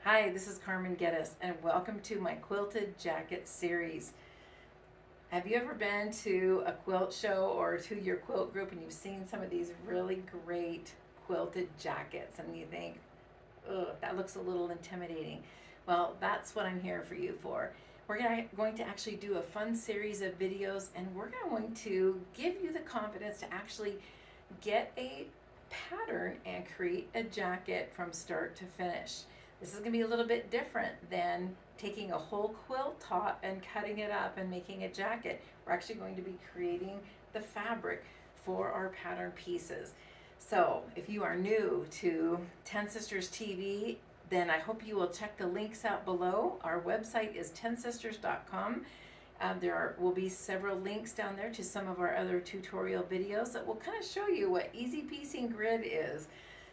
Hi, this is Carmen Geddes, and welcome to my Quilted Jacket Series. Have you ever been to a quilt show or to your quilt group and you've seen some of these really great quilted jackets and you think, ugh, that looks a little intimidating? Well, that's what I'm here for you for. We're going to actually do a fun series of videos, and we're going to give you the confidence to actually get a pattern and create a jacket from start to finish. This is going to be a little bit different than taking a whole quilt top and cutting it up and making a jacket. We're actually going to be creating the fabric for our pattern pieces. So if you are new to 10 Sisters TV, then I hope you will check the links out below. Our website is 10sisters.com. Will be several links down there to some of our other tutorial videos that will kind of show you what EasyPiecing Grid is.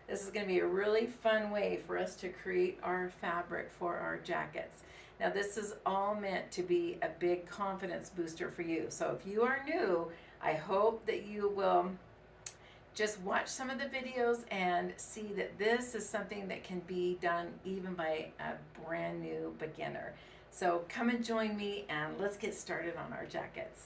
This is going to be a really fun way for us to create our fabric for our jackets. Now this is all meant to be a big confidence booster for you. So if you are new, I hope that you will just watch some of the videos and see that this is something that can be done even by a brand new beginner. So come and join me and let's get started on our jackets.